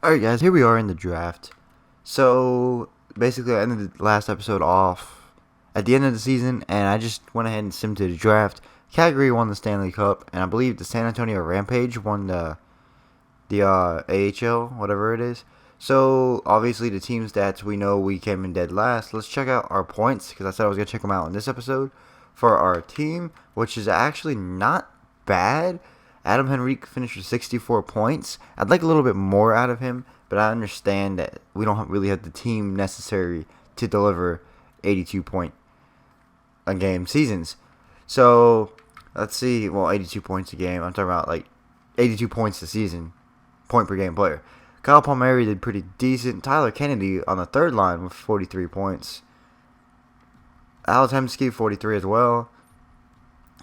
Alright guys, here we are in the draft. So basically I ended the last episode off at the end of the season and I just went ahead and simmed to the draft. Calgary won the Stanley Cup and I believe the San Antonio Rampage won the AHL, whatever it is. So obviously the team stats, we know we came in dead last. Let's check out our points because I said I was going to check them out in this episode for our team, which is actually not bad. Adam Henrique finished with 64 points. I'd like a little bit more out of him, but I understand that we don't really have the team necessary to deliver 82 point a game seasons. So let's see. Well, 82 points a game. I'm talking about like 82 points a season, point per game player. Kyle Palmieri did pretty decent. Tyler Kennedy on the third line with 43 points. Alex Hemsky 43 as well.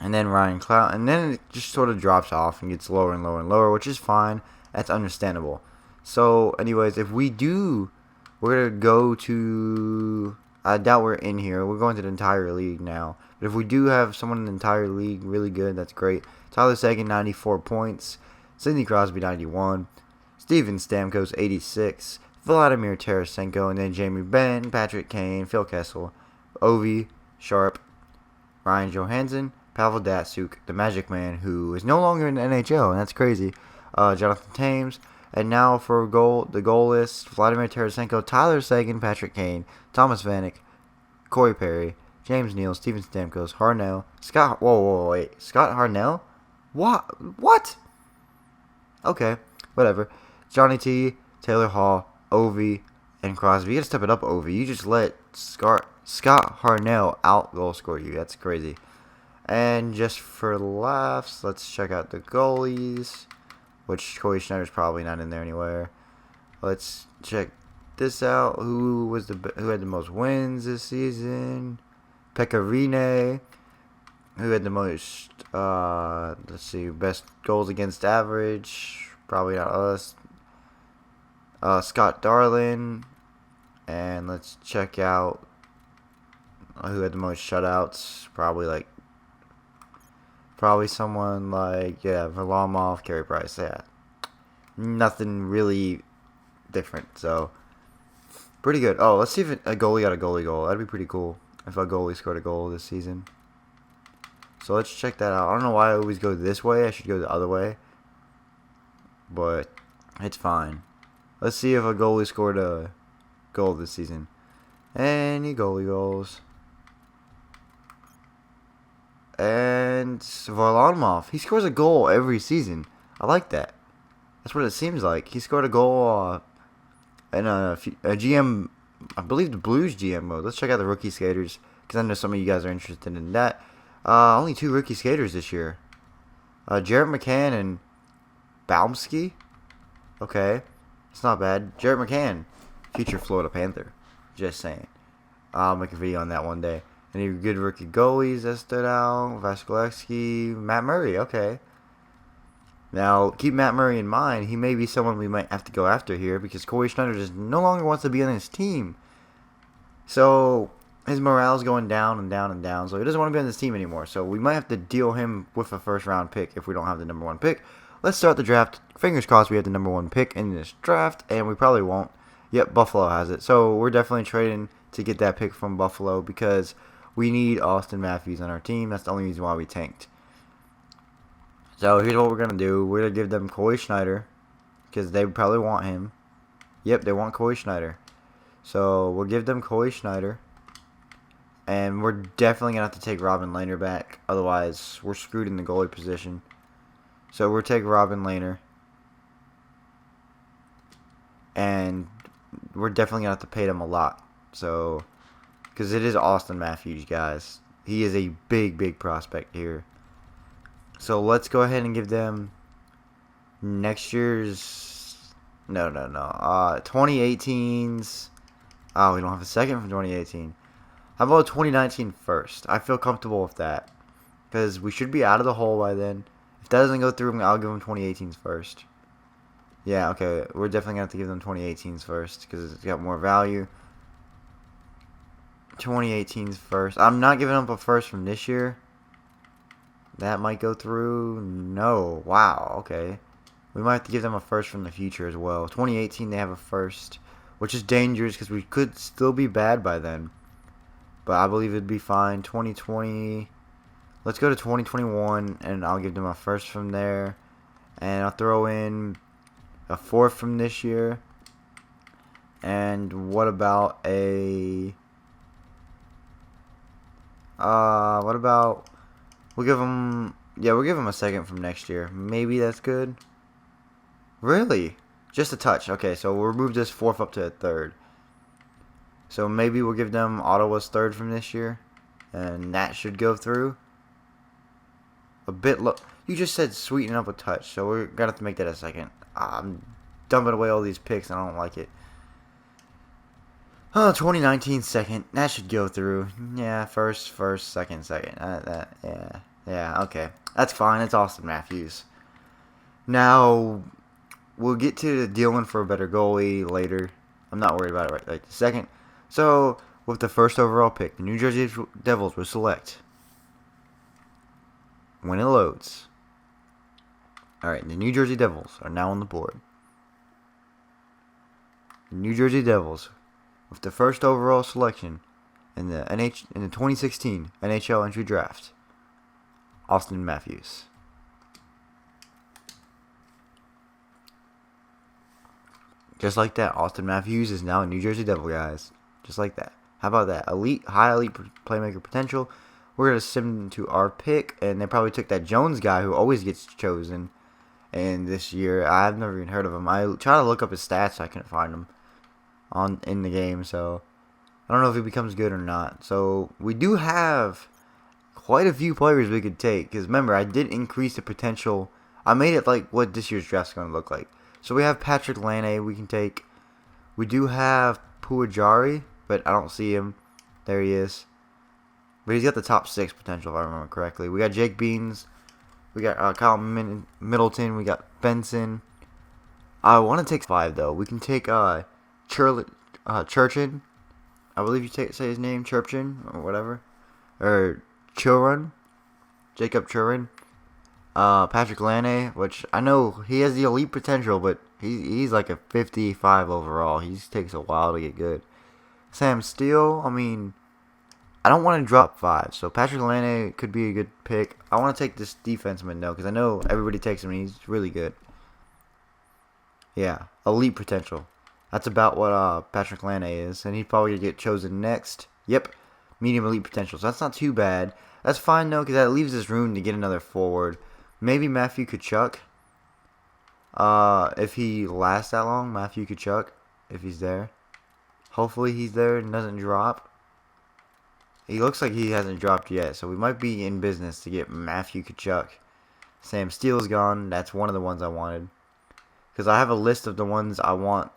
And then Ryan Clout, and then it just sort of drops off and gets lower and lower and lower, which is fine. That's understandable. So, anyways, if we do, we're gonna go to. I doubt we're in here. We're going to the entire league now. But if we do have someone in the entire league really good, that's great. Tyler Seguin, 94 points. Sidney Crosby, 91. Steven Stamkos, 86. Vladimir Tarasenko, and then Jamie Benn, Patrick Kane, Phil Kessel, Ovi, Sharp, Ryan Johansson, Pavel Datsyuk, the Magic Man, who is no longer in the NHL, and that's crazy. Jonathan Tames. And now for the goal list, Vladimir Tarasenko, Tyler Seguin, Patrick Kane, Thomas Vanek, Corey Perry, James Neal, Steven Stamkos, Harnell, Scott... wait. Scott Harnell? What? Okay, whatever. Johnny T, Taylor Hall, Ovi, and Crosby. You gotta step it up, Ovi. You just let Scott Harnell out goal score you. That's crazy. And just for laughs, let's check out the goalies, which Corey Schneider's probably not in there anywhere. Let's check this out. Who had the most wins this season? Pecorine. Who had the most? Let's see, best goals against average. Probably not us. Scott Darlin. And let's check out who had the most shutouts. Probably someone like, Varlamov, Carey Price, yeah. Nothing really different, so pretty good. Oh, let's see if a goalie got a goalie goal. That'd be pretty cool if a goalie scored a goal this season. So let's check that out. I don't know why I always go this way. I should go the other way. But it's fine. Let's see if a goalie scored a goal this season. Any goalie goals. And Varlamov, he scores a goal every season. I like that. That's what it seems like. He scored a goal in a GM, I believe the Blues GM mode. Let's check out the rookie skaters, because I know some of you guys are interested in that. Only 2 rookie skaters this year. Jarrett McCann and Baumsky. Okay, it's not bad. Jarrett McCann, future Florida Panther. Just saying. I'll make a video on that one day. Any good rookie goalies that stood out? Vasilevsky, Matt Murray, okay. Now, keep Matt Murray in mind. He may be someone we might have to go after here because Corey Schneider just no longer wants to be on his team. So, his morale's going down and down and down. So, he doesn't want to be on this team anymore. So, we might have to deal him with a first-round pick if we don't have the number 1 pick. Let's start the draft. Fingers crossed we have the number 1 pick in this draft, and we probably won't. Yep, Buffalo has it. So, we're definitely trading to get that pick from Buffalo because we need Austin Matthews on our team. That's the only reason why we tanked. So here's what we're going to do. We're going to give them Corey Schneider because they probably want him. Yep, they want Corey Schneider. So we'll give them Corey Schneider. And we're definitely going to have to take Robin Lehner back. Otherwise, we're screwed in the goalie position. So we'll take Robin Lehner. And we're definitely going to have to pay them a lot. So, because it is Austin Matthews, guys. He is a big, big prospect here. So let's go ahead and give them next year's... No. 2018's... Oh, we don't have a second from 2018. How about 2019 first? I feel comfortable with that. Because we should be out of the hole by then. If that doesn't go through, I'll give them 2018's first. Yeah, okay. We're definitely going to have to give them 2018's first. Because it's got more value. 2018's first. I'm not giving up a first from this year. That might go through. No. Wow. Okay. We might have to give them a first from the future as well. 2018, they have a first, which is dangerous because we could still be bad by then. But I believe it'd be fine. 2020. Let's go to 2021, and I'll give them a first from there. And I'll throw in a fourth from this year. And what about a... what about... We'll give them... Yeah, we'll give them a second from next year. Maybe that's good. Really? Just a touch. Okay, so we'll move this fourth up to a third. So maybe we'll give them Ottawa's third from this year. And that should go through. A bit low. You just said sweeten up a touch, so we're going to have to make that a second. I'm dumping away all these picks, and I don't like it. 2019 second. That should go through. Yeah, first, second. Yeah, okay. That's fine. It's Austin Matthews. Now, we'll get to dealing for a better goalie later. I'm not worried about it right this second. So, with the first overall pick, the New Jersey Devils will select. When it loads. Alright, the New Jersey Devils are now on the board. The New Jersey Devils, with the first overall selection in the 2016 NHL entry draft, Austin Matthews. Just like that, Austin Matthews is now a New Jersey Devil, guys. Just like that. How about that? High elite playmaker potential. We're going to send him to our pick, and they probably took that Jones guy who always gets chosen. And this year, I've never even heard of him. I tried to look up his stats, I couldn't find him in the game, so I don't know if he becomes good or not. So we do have quite a few players we could take, because remember, I did increase the potential. I made it like what this year's draft is going to look like. So we have Patrick Laine we can take. We do have Puajari, but I don't see him. There he is. But he's got the top 6 potential, if I remember correctly. We got Jake Beans. We got Kyle Middleton. We got Benson. I want to take 5, though. We can take Churchin. I believe you say his name, Churchin, or whatever. Or Churun. Jacob Churun. Patrick Laine, which I know he has the elite potential, but he's like a 55 overall. He just takes a while to get good. Sam Steele, I mean, I don't want to drop 5, so Patrick Laine could be a good pick. I want to take this defenseman, though, because I know everybody takes him, and he's really good. Yeah, elite potential. That's about what Patrick Laine is, and he'd probably get chosen next. Yep, medium elite potential, so that's not too bad. That's fine, though, because that leaves us room to get another forward. Maybe Matthew Tkachuk. If he lasts that long, Matthew Tkachuk, if he's there. Hopefully he's there and doesn't drop. He looks like he hasn't dropped yet, so we might be in business to get Matthew Tkachuk. Sam Steele's gone. That's one of the ones I wanted. Because I have a list of the ones I want.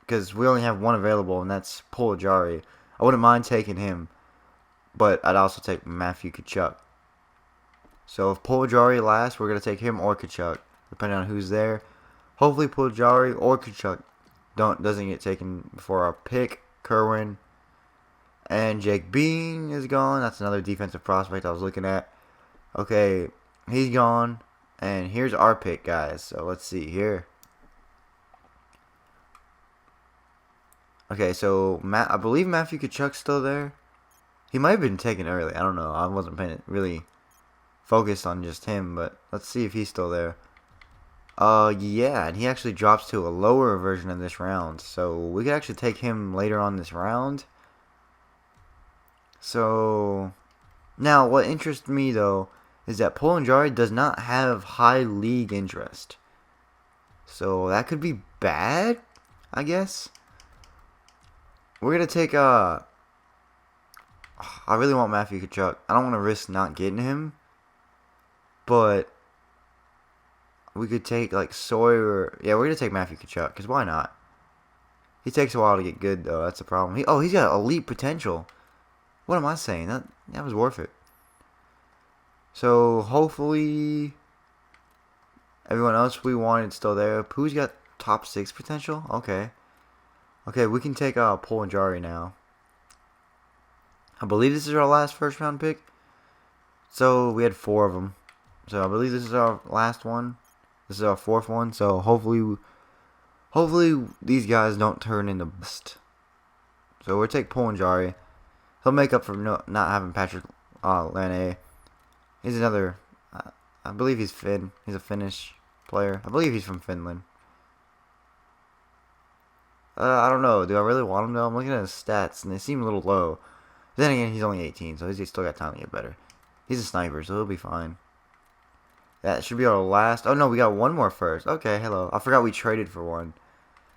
Because we only have one available, and that's Puajari. I wouldn't mind taking him. But I'd also take Matthew Tkachuk. So if Puajari lasts, we're going to take him or Tkachuk, depending on who's there. Hopefully Puajari or Tkachuk doesn't get taken before our pick. Kerwin. And Jake Bean is gone. That's another defensive prospect I was looking at. Okay, he's gone. And here's our pick, guys. So let's see here. Okay, so I believe Matthew Tkachuk's still there. He might have been taken early. I don't know. I wasn't really focused on just him, but let's see if he's still there. Yeah, and he actually drops to a lower version of this round. So we could actually take him later on this round. So now what interests me though is that Puajari does not have high league interest. So that could be bad, I guess. We're gonna take I really want Matthew Tkachuk. I don't want to risk not getting him. But we could take like Sawyer. Yeah, we're gonna take Matthew Tkachuk, because why not? He takes a while to get good though. That's the problem. He's got elite potential. What am I saying? That was worth it. So hopefully everyone else we wanted still there. Who's got top 6 potential? Okay. Okay, we can take Puajari now. I believe this is our last first round pick. So we had 4 of them. So I believe this is our last one. This is our fourth one, so hopefully these guys don't turn into bust. So we'll take Polanjari. He'll make up for not having Patrick Laine. He's another, I believe he's Finn. He's a Finnish player. I believe he's from Finland. I don't know. Do I really want him though? I'm looking at his stats and they seem a little low. Then again, he's only 18, so he's still got time to get better. He's a sniper, so he'll be fine. That should be our last. Oh no, we got one more first. Okay, hello. I forgot we traded for one.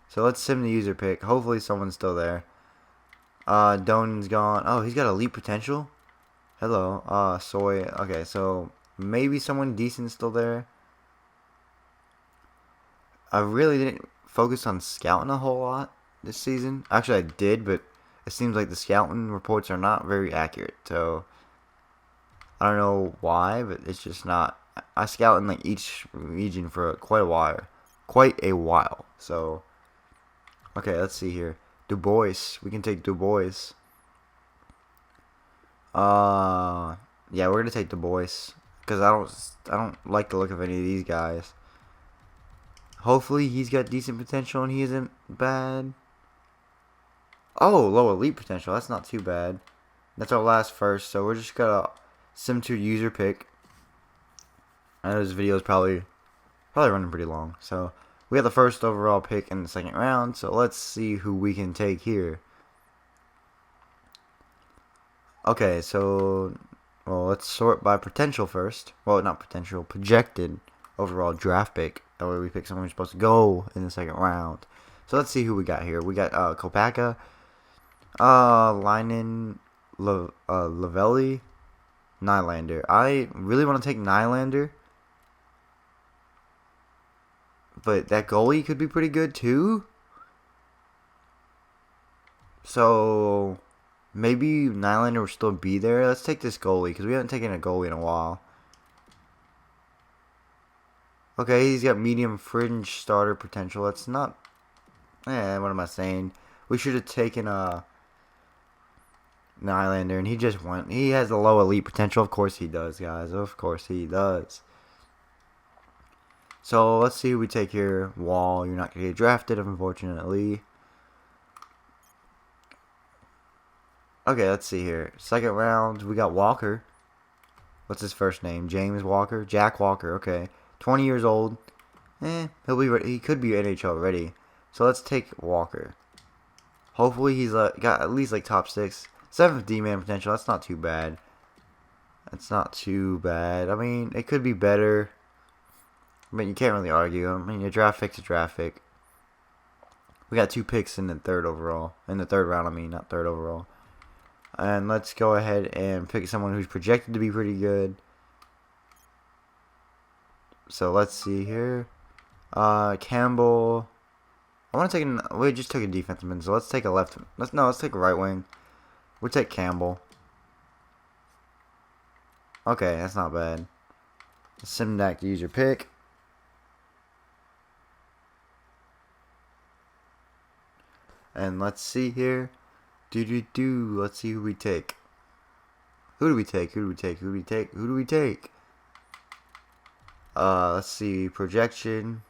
So let's sim the user pick. Hopefully someone's still there. Donen's gone. Oh, he's got elite potential. Hello. Soy. Okay, so maybe someone decent still there. I really didn't focus on scouting a whole lot this season. Actually, I did, but it seems like the scouting reports are not very accurate. So I don't know why, but it's just not. I scout in like each region for quite a while. So okay, let's see here. Du Bois. We can take Du Bois. Yeah, we're gonna take Du Bois because I don't like the look of any of these guys. Hopefully he's got decent potential and he isn't bad. Oh, low elite potential. That's not too bad. That's our last first, so we're just gonna sim to user pick. I know this video is probably running pretty long. So we have the first overall pick in the second round. So let's see who we can take here. Okay, so let's sort by potential first. Well, not potential, projected overall draft pick. That way we pick someone who's supposed to go in the second round. So let's see who we got here. We got Kopaka, Leinen, Lavelli, Nylander. I really want to take Nylander, but that goalie could be pretty good too. So maybe Nylander will still be there. Let's take this goalie because we haven't taken a goalie in a while. Okay, he's got medium fringe starter potential. That's not. What am I saying? We should have taken Nylander, and he just went. He has a low elite potential. Of course he does, guys. Of course he does. So let's see who we take here. Wall, you're not gonna get drafted, unfortunately. Okay, let's see here. Second round, we got Walker. What's his first name? James Walker? Jack Walker, okay. 20 years old. He could be NHL ready. So let's take Walker. Hopefully he's got at least like top 6. 7th D-man potential. That's not too bad. That's not too bad. I mean, it could be better. But you can't really argue. I mean, a draft pick's a draft pick. We got 2 picks in the third overall. In the third round, I mean, not third overall. And let's go ahead and pick someone who's projected to be pretty good. So let's see here. Campbell. I want to take we just took a defenseman, so let's take a left. Let's take a right wing. We'll take Campbell. Okay, that's not bad. Simdak to use your pick. And let's see here. Let's see who we take. Who do we take? Let's see. Projection.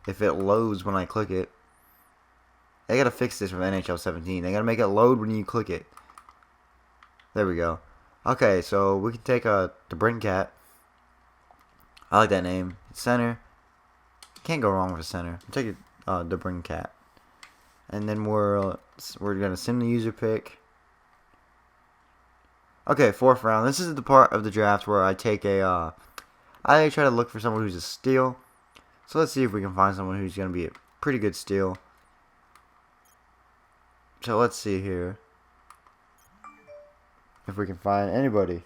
If it loads when I click it. They gotta fix this from NHL 17. They gotta make it load when you click it. There we go. Okay, so we can take the Brincat. I like that name. Center. Can't go wrong with a center. We'll take the Brincat. And then we're gonna sim the user pick. Okay, 4th round. This is the part of the draft where I take I try to look for someone who's a steal. So let's see if we can find someone who's gonna be a pretty good steal. So let's see here if we can find anybody.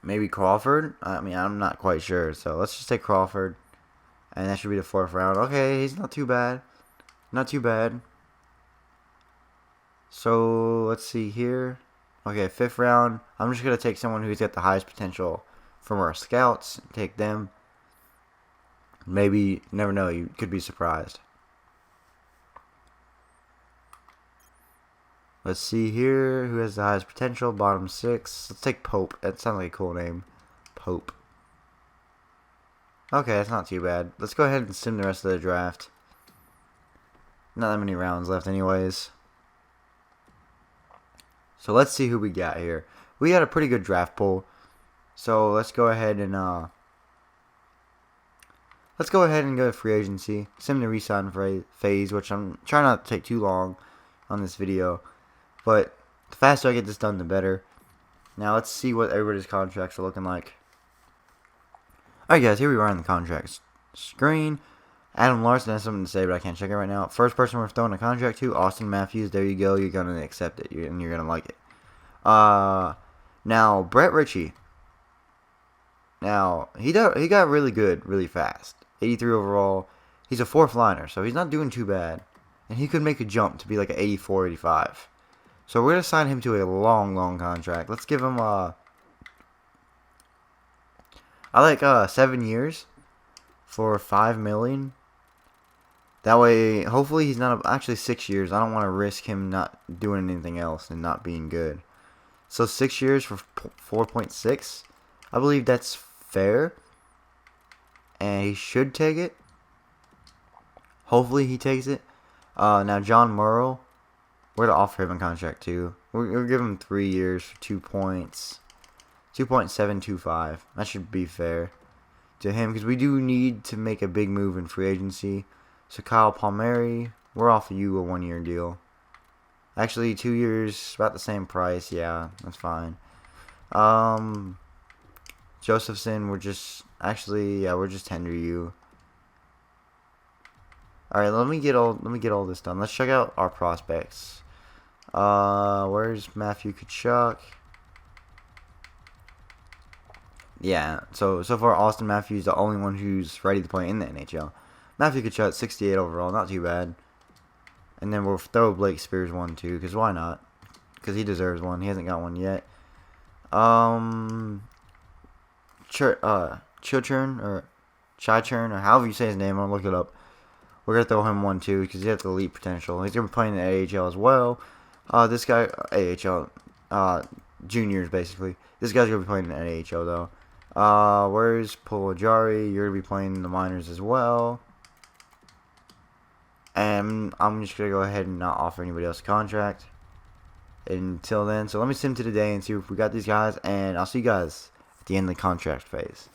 Maybe Crawford. I mean, I'm not quite sure. So let's just take Crawford, and that should be the 4th round. Okay, he's not too bad. Not too bad. So let's see here. Okay, 5th round. I'm just gonna take someone who's got the highest potential from our scouts. Take them. Maybe, you never know. You could be surprised. Let's see here. Who has the highest potential? Bottom 6. Let's take Pope. That sounds like a cool name. Pope. Okay, that's not too bad. Let's go ahead and sim the rest of the draft. Not that many rounds left anyways. So let's see who we got here. We got a pretty good draft pool. So let's go ahead and go to free agency. Sim the resign phase, which I'm trying not to take too long on this video. But the faster I get this done, the better. Now let's see what everybody's contracts are looking like. Alright guys, here we are on the contracts screen. Adam Larson has something to say, but I can't check it right now. First person we're throwing a contract to, Austin Matthews. There you go. You're going to accept it, and you're going to like it. Now, Brett Ritchie. Now, he got really good really fast. 83 overall. He's a fourth liner, so he's not doing too bad. And he could make a jump to be like an 84, 85. So we're going to sign him to a long, long contract. Let's give him, I like 7 years for $5 million. That way, hopefully he's not, actually 6 years. I don't want to risk him not doing anything else and not being good. So 6 years for 4.6. I believe that's fair. And he should take it. Hopefully he takes it. Now John Murrell, we're to offer him a contract too. We'll give him 3 years for 2 points. 2.725. That should be fair to him because we do need to make a big move in free agency. So Kyle Palmieri, we're offering you a 1 year deal. Actually, 2 years, about the same price. Yeah, that's fine. Josephson, we're just tender you. All right, let me get all this done. Let's check out our prospects. Where's Matthew Tkachuk? Yeah, so far Austin Matthews the only one who's ready to play in the NHL. Matthew Tkachuk, 68 overall, not too bad. And then we'll throw Blake Spears 1 too, because why not? Because he deserves one. He hasn't got one yet. Chichurn or however you say his name, I'll look it up. We're gonna throw him 1 too, because he has the elite potential. He's gonna be playing in the AHL as well. This guy AHL, juniors basically. This guy's gonna be playing in the AHL though. Where's Polajari? You're gonna be playing in the minors as well. And I'm just gonna go ahead and not offer anybody else a contract until then. So let me sim to the day and see if we got these guys, and I'll see you guys at the end of the contract phase.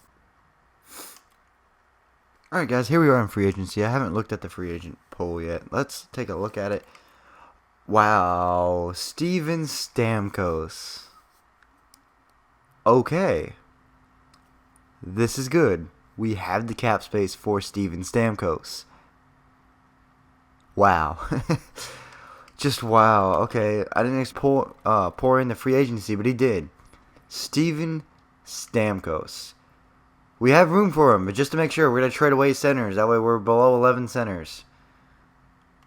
Alright guys, here we are in free agency. I haven't looked at the free agent pool yet. Let's take a look at it. Wow, Steven Stamkos. Okay. This is good. We have the cap space for Steven Stamkos. Wow. Just wow. Okay, I didn't pour in the free agency, but he did. Steven Stamkos. We have room for him, but just to make sure, we're going to trade away centers. That way we're below 11 centers.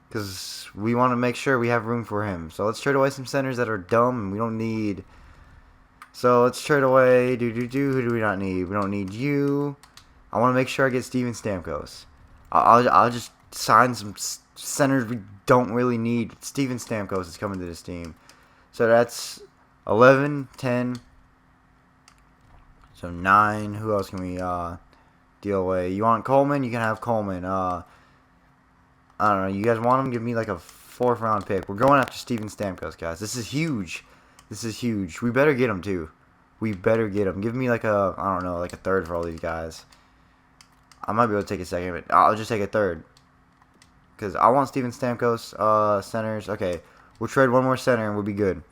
Because we want to make sure we have room for him. So let's trade away some centers that are dumb and we don't need. So let's trade away. Who do we not need? We don't need you. I want to make sure I get Steven Stamkos. I'll just sign some centers we don't really need. Steven Stamkos is coming to this team. So that's 11, 10. So 9. Who else can we deal away? You want Coleman? You can have Coleman. I don't know. You guys want him? Give me like a 4th round pick. We're going after Steven Stamkos, guys. This is huge. This is huge. We better get him too. We better get him. Give me like a, I don't know, like a 3rd for all these guys. I might be able to take a 2nd, but I'll just take a 3rd. Because I want Steven Stamkos centers. Okay, we'll trade 1 more center and we'll be good.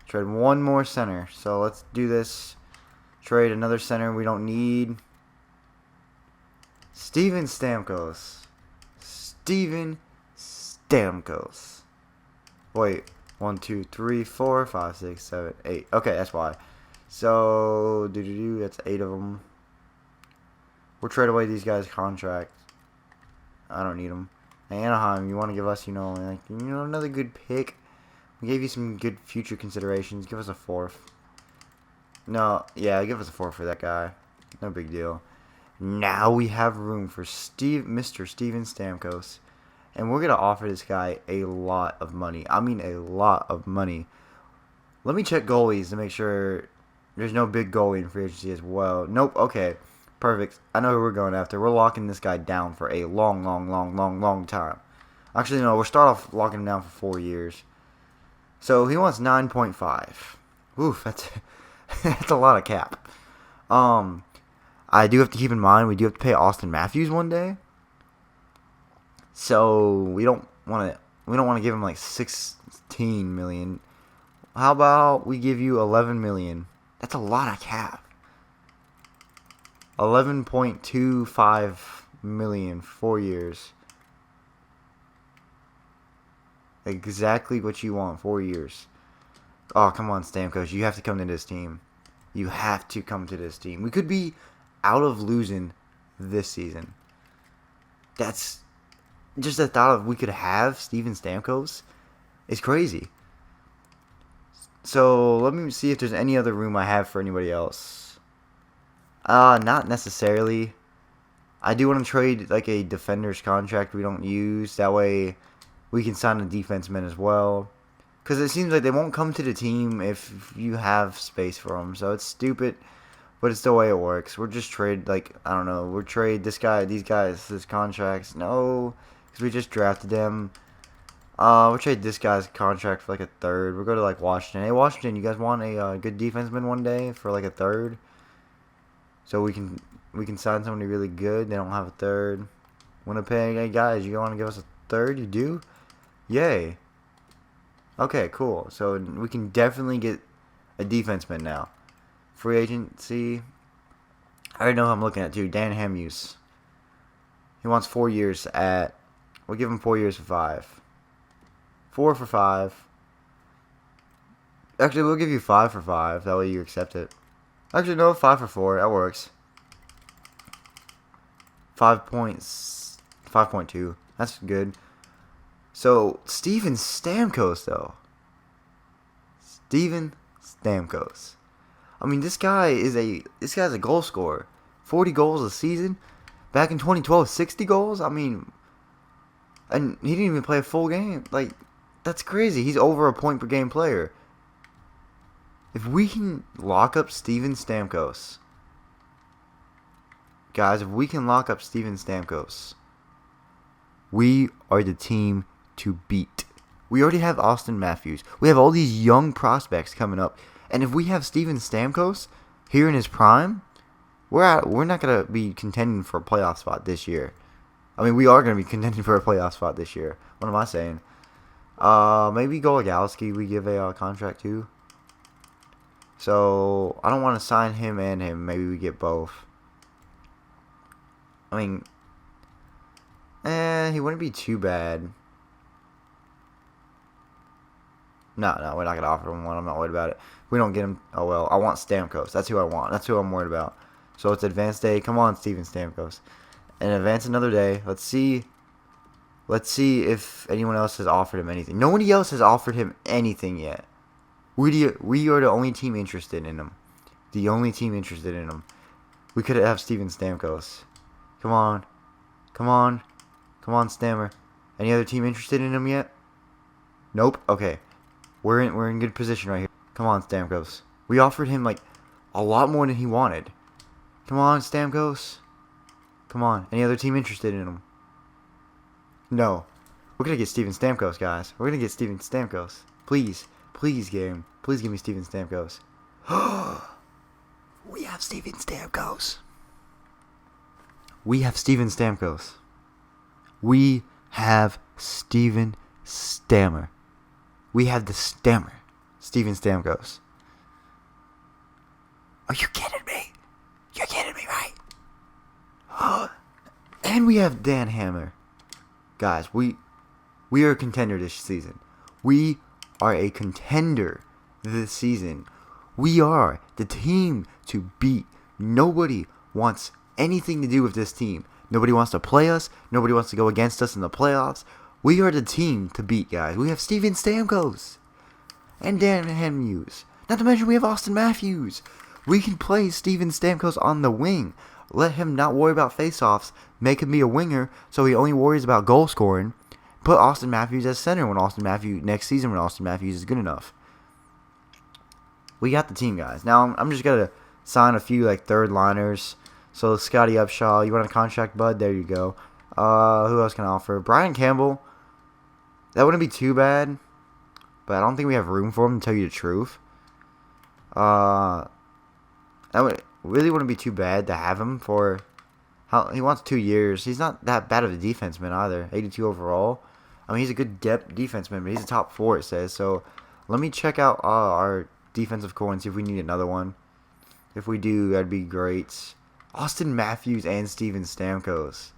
Trade 1 more center. So let's do this. Trade another center we don't need. Steven Stamkos. Steven Stamkos. Wait. 1, 2, 3, 4, 5, 6, 7, 8. Okay, that's why. So, that's 8 of them. We'll trade away these guys' contracts. I don't need them. Anaheim, you want to give us, another good pick. We gave you some good future considerations. Give us a 4th. No, yeah, give us a 4th for that guy. No big deal. Now we have room for Mr. Steven Stamkos. And we're going to offer this guy a lot of money. I mean a lot of money. Let me check goalies to make sure there's no big goalie in free agency as well. Nope. Okay. Perfect. I know who we're going after. We're locking this guy down for a long time. Actually, no. We'll start off locking him down for 4 years. So he wants 9.5. Oof, that's a lot of cap. I do have to keep in mind we do have to pay Austin Matthews one day. So we don't want to give him like 16 million. How about we give you 11 million? That's a lot of cap. 11.25 million, 4 years. Exactly what you want, 4 years. Oh, come on, Stamkos. You have to come to this team. You have to come to this team. We could be out of losing this season. That's just the thought of we could have Steven Stamkos is crazy. So let me see if there's any other room I have for anybody else. Not necessarily. I do want to trade like a defender's contract we don't use. That way we can sign a defenseman as well. Because it seems like they won't come to the team if you have space for them. So it's stupid, but it's the way it works. We're just trade, like, I don't know. We're trade this guy, these guys, his contracts. No, because we just drafted them. We'll trade this guy's contract for like a third. We'll go to like Washington. Hey, Washington, you guys want a good defenseman one day for like a third? So we can sign somebody really good. They don't have a third. Winnipeg, hey guys, you want to give us a third? You do? Yay. Okay, cool. So we can definitely get a defenseman now. Free agency. I already know who I'm looking at too. Dan Hamhuis. He wants 4 years at. We'll give him 4 years for 5. 4 for 5. Actually, we'll give you 5 for 5. That way you accept it. Actually, no, 5 for 4. That works. 5.2. That's good. So, Steven Stamkos, though. Steven Stamkos. I mean, this guy's a goal scorer. 40 goals a season. Back in 2012, 60 goals. I mean, and he didn't even play a full game. Like, that's crazy. He's over a point per game player. If we can lock up Steven Stamkos, guys, if we can lock up Steven Stamkos, we are the team to beat. We already have Austin Matthews. We have all these young prospects coming up. And if we have Steven Stamkos here in his prime, we're not going to be contending for a playoff spot this year. I mean, we are going to be contending for a playoff spot this year. What am I saying? Maybe Goligoski we give a contract to. So, I don't want to sign him and him. Maybe we get both. I mean, he wouldn't be too bad. No, we're not going to offer him one. I'm not worried about it. If we don't get him, oh well. I want Stamkos. That's who I want. That's who I'm worried about. So, it's advanced day. Come on, Steven Stamkos. And advance another day. Let's see if anyone else has offered him anything. Nobody else has offered him anything yet. We are the only team interested in him. The only team interested in him. We could have Steven Stamkos. Come on. Come on, Stammer. Any other team interested in him yet? Nope. Okay. We're in good position right here. Come on, Stamkos. We offered him like a lot more than he wanted. Come on, Stamkos. Come on. Any other team interested in him? No. We're going to get Steven Stamkos, guys. We're going to get Steven Stamkos. Please. Please, game. Please give me Steven Stamkos. We have Steven Stamkos. We have Steven Stamkos. We have Steven Stammer. We have the Stammer. Steven Stamkos. Are you kidding me? You're kidding me, right? And we have Dan Hammer. Guys, we are a contender this season. We are a contender this season. We are the team to beat. Nobody wants anything to do with this team. Nobody wants to play us. Nobody wants to go against us in the playoffs. We are the team to beat, guys. We have Steven Stamkos and Dan Hamhuis. Not to mention we have Austin Matthews. We can play Steven Stamkos on the wing. Let him not worry about faceoffs. Make him be a winger so he only worries about goal scoring. put Austin Matthews as center next season when Austin Matthews is good enough. We got the team, guys. Now I'm just gonna sign a few like third liners. So Scotty Upshaw, you want a contract, bud? There you go. Who else can I offer? Brian Campbell. That wouldn't be too bad, but I don't think we have room for him, to tell you the truth. That really wouldn't be too bad to have him for how he wants 2 years. He's not that bad of a defenseman either. 82 overall. I mean, he's a good depth defenseman, but he's a top 4, it says. So let me check out our defensive core and see if we need another one. If we do, that'd be great. Austin Matthews and Steven Stamkos.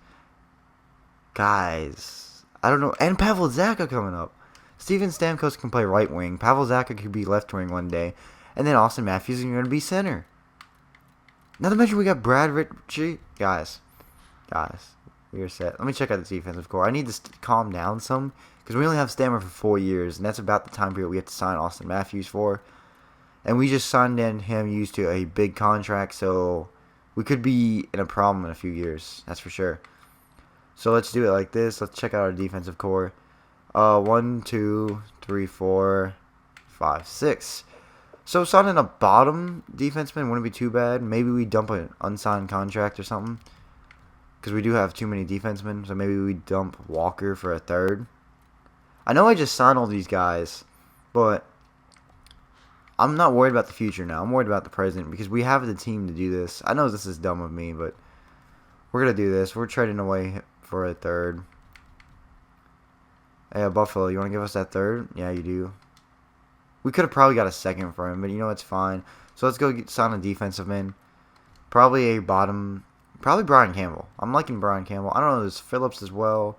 Guys, I don't know. And Pavel Zacha coming up. Steven Stamkos can play right wing. Pavel Zacha could be left wing one day. And then Austin Matthews is going to be center. Not to mention we got Brad Ritchie. Guys, we are set. Let me check out the defensive core. I need to calm down some, because we only have Stammer for 4 years, and that's about the time period we have to sign Austin Matthews for. And we just signed him used to a big contract, so we could be in a problem in a few years. That's for sure. So let's do it like this. Let's check out our defensive core. 1, 2, 3, 4, 5, 6. So signing a bottom defenseman wouldn't be too bad. Maybe we dump an unsigned contract or something, because we do have too many defensemen. So maybe we dump Walker for a third. I know I just signed all these guys, but I'm not worried about the future now. I'm worried about the present, because we have the team to do this. I know this is dumb of me, but we're going to do this. We're trading away for a third. Hey, Buffalo, you want to give us that third? Yeah, you do. We could have probably got a second for him, but you know, it's fine. So let's go sign a defensive man. Probably a bottom. Probably Brian Campbell. I'm liking Brian Campbell. I don't know, there's Phillips as well.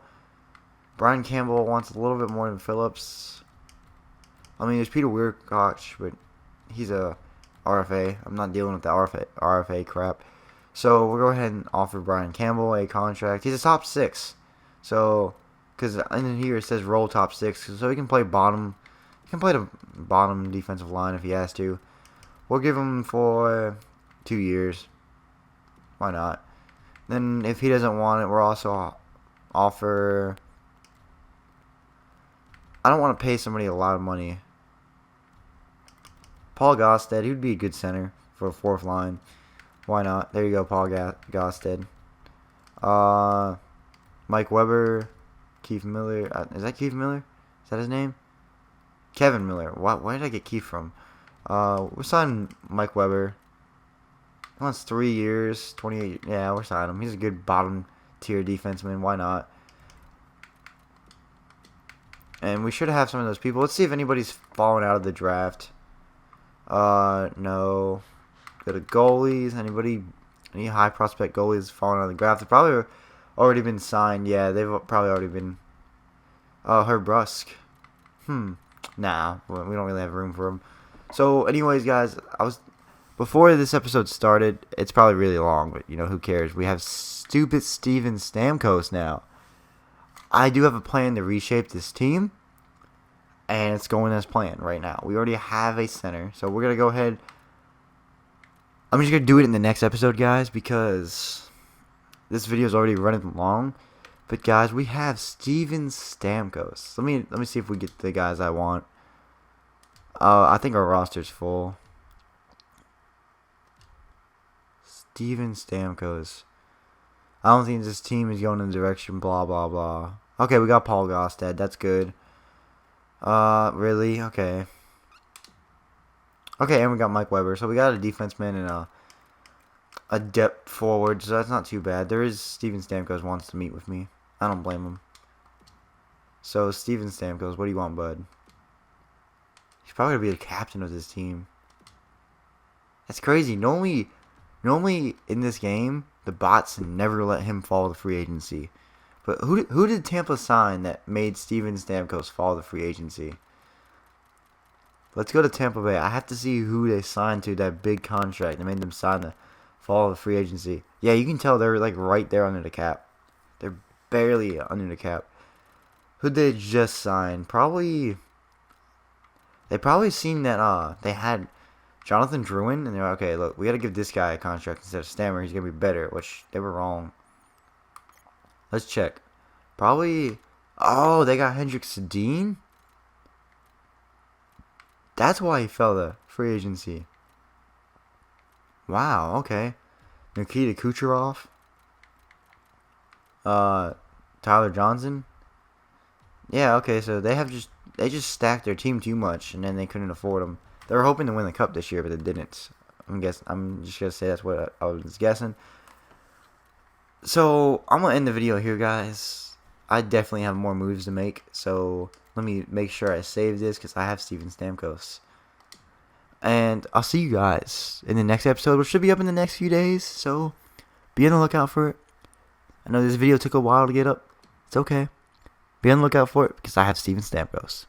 Brian Campbell wants a little bit more than Phillips. I mean, there's Peter Weirkoch, but he's a RFA. I'm not dealing with the RFA crap. So we'll go ahead and offer Brian Campbell a contract. He's a top 6. So, because in here it says roll top 6. So he can play bottom. He can play the bottom defensive line if he has to. We'll give him for 2 years. Why not? Then if he doesn't want it, we'll also offer. I don't want to pay somebody a lot of money. Paul Gosted, he would be a good center for a 4th line. Why not? There you go, Paul Gosted. Mike Weber, Keith Miller. Is that Keith Miller? Is that his name? Kevin Miller. Where did I get Keith from? We're signing Mike Weber. He wants 3 years, 28. Yeah, we're signing him. He's a good bottom tier defenseman. Why not? And we should have some of those people. Let's see if anybody's fallen out of the draft. No. Go to goalies. Any high prospect goalies fallen out of the draft? They've probably already been signed. Yeah, they've probably already been. Herb Brusk. Nah, we don't really have room for him. So, anyways, guys, before this episode started, it's probably really long, but you know, who cares? We have stupid Steven Stamkos now. I do have a plan to reshape this team, and it's going as planned right now. We already have a center, so we're gonna go ahead. I'm just gonna do it in the next episode, guys, because this video is already running long. But guys, we have Steven Stamkos. Let me see if we get the guys I want. I think our roster's full. Steven Stamkos. I don't think this team is going in the direction blah blah blah. Okay, we got Paul Gosted. That's good. Really? Okay. Okay, and we got Mike Weber. So we got a defenseman and a depth forward, so that's not too bad. There is Steven Stamkos wants to meet with me. I don't blame him. So, Steven Stamkos, what do you want, bud? He's probably going to be the captain of this team. That's crazy. Normally in this game, the bots never let him fall to free agency. But who did Tampa sign that made Steven Stamkos fall to free agency? Let's go to Tampa Bay. I have to see who they signed to that big contract that made them sign the fall to free agency. Yeah, you can tell they're like right there under the cap. They're barely under the cap. Who'd they just sign? They probably seen that they had Jonathan Drouin, and they're like, okay, look, we got to give this guy a contract instead of Stammer. He's gonna be better, which they were wrong. Let's check. Probably Oh, they got Hendrik Sedin? That's why he fell to free agency. Wow, okay. Nikita Kucherov. Uh, Tyler Johnson. Yeah, okay, so they just stacked their team too much, and then they couldn't afford them. They were hoping to win the cup this year, but they didn't. I'm just gonna say that's what I was guessing. So I'm gonna end the video here, guys. I definitely have more moves to make, so let me make sure I save this because I have Steven Stamkos. And I'll see you guys in the next episode, which should be up in the next few days. So be on the lookout for it. I know this video took a while to get up. It's okay. Be on the lookout for it because I have Steven Stamkos.